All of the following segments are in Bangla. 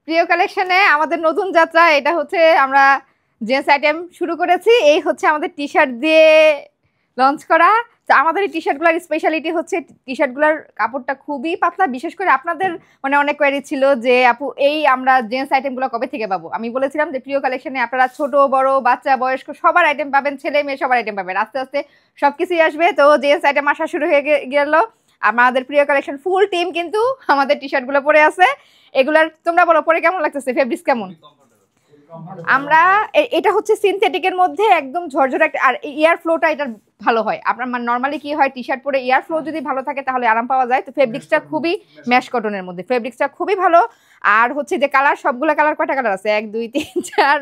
প্রিয় কালেকশনে আমাদের নতুন যাত্রা, এটা হচ্ছে আমরা জেন্টস আইটেম শুরু করেছি। এই হচ্ছে আমাদের টি শার্ট দিয়ে লঞ্চ করা। তো আমাদের এই টি শার্টগুলোর স্পেশালিটি হচ্ছে টি শার্টগুলোর কাপড়টা খুবই পাতলা। বিশেষ করে আপনাদের মানে অনেক কোয়ারি ছিল যে আপু এই আমরা জেন্টস আইটেমগুলো কবে থেকে পাবো। আমি বলেছিলাম যে প্রিয় কালেকশনে আপনারা ছোট বড় বাচ্চা বয়স্ক সবার আইটেম পাবেন, ছেলে মেয়ে সবার আইটেম পাবেন। আস্তে আস্তে সবকিছুই আসবে। তো জেন্টস আইটেম আসা শুরু হয়ে গেল। আমাদের প্রিয় কালেকশন ফুল টিম কিন্তু আমাদের টি শার্টগুলো পরে আছে। এগুলার তোমরা বলো পরে কেমন লাগতেছে, ফেব্রিক্স কেমন? আমরা এটা হচ্ছে সিনথেটিকের মধ্যে একদম ঝরঝরে একটা, আর এয়ার ফ্লোটা এটার ভালো হয়। আপনার নর্মালি কি হয় টি শার্ট পরে এয়ার ফ্লো যদি ভালো থাকে তাহলে আরাম পাওয়া যায়। তো ফেব্রিক্সটা খুবই ম্যাশ কটনের মধ্যে, ফেব্রিক্সটা খুবই ভালো। আর হচ্ছে যে কালার, সবগুলো কালার কয়টা কালার আছে? 1 2 3 4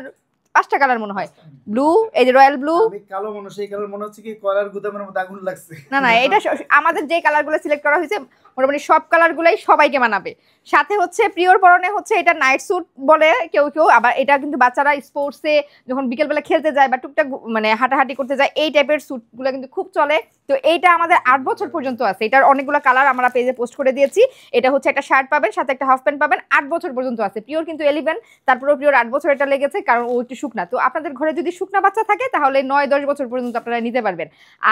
5টা কালার মনে হয়। ব্লু, এই যে রয়্যাল ব্লু। আমি কালো মানুষ, এই কালার মনে হচ্ছে কি কয়লার গুদামের মধ্যে আগুন লাগছে। না না, এটা আমাদের যে কালারগুলো সিলেক্ট করা হয়েছে মোটামুটি সব কালারগুলোই সবাইকে মানাবে। সাথে হচ্ছে প্রিয়র পরনে হচ্ছে এটা নাইট স্যুট বলে কেউ কেউ, আবার এটা কিন্তু বাচ্চারা স্পোর্টসে যখন বিকেলবেলা খেলতে যায় বা টুকটাক মানে হাঁটাহাঁটি করতে যায় এই টাইপের স্যুটগুলো কিন্তু খুব চলে। তো এইটা আমাদের 8 বছর পর্যন্ত আছে। এটার অনেকগুলো কালার আমরা পেজে পোস্ট করে দিয়েছি। এটা হচ্ছে একটা শার্ট পাবেন, সাথে একটা হাফ প্যান্ট পাবেন, 8 বছর পর্যন্ত আছে। প্রিয়র কিন্তু 11, তারপরেও প্রিয়র 8 বছর এটা লেগেছে কারণ ও একটু শুকনা। তো আপনাদের ঘরে যদি শুকনা বাচ্চা থাকে তাহলে 9-10 বছর পর্যন্ত আপনারা নিতে পারবেন।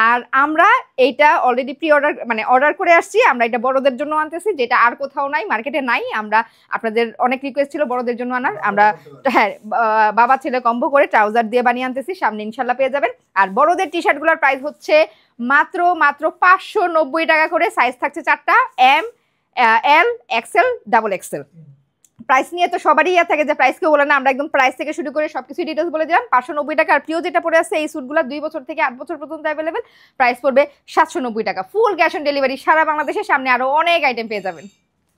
আর আমরা এইটা অলরেডি প্রি অর্ডার মানে অর্ডার করে আসছি। আমরা এটা বড়দের জন্য আনতেছি, যেটা আর কোথাও নাই, মার্কেটে নাই। আমরা আপনাদের অনেক রিকোয়েস্ট ছিল বড়দের জন্য আনার। আমরা হ্যাঁ বাবা ছেলে কম্বো করে ট্রাউজার দিয়ে বানিয়ে আনতেছি, সামনে ইনশাল্লাহ পেয়ে যাবেন। আর বড়দের টি শার্টগুলোর প্রাইস হচ্ছে মাত্র 590 টাকা করে। সাইজ থাকছে 4টা, এম, এল, এক্সেল, ডাবল এক্সেল। প্রাইস নিয়ে তো সবারই ইয়ে থাকে যে প্রাইস কেউ বলে না, আমরা একদম প্রাইস থেকে শুরু করে সবকিছু ডিটেলস বলে দিলাম। 590 টাকা। আর প্রিয় যেটা পরে আছে এই স্যুটগুলো 2 বছর থেকে 8 বছর পর্যন্ত অ্যাভেলেবেল, প্রাইস পড়বে 790 টাকা। ফুল ক্যাশ অন ডেলিভারি সারা বাংলাদেশে। সামনে আরো অনেক আইটেম পেয়ে যাবেন।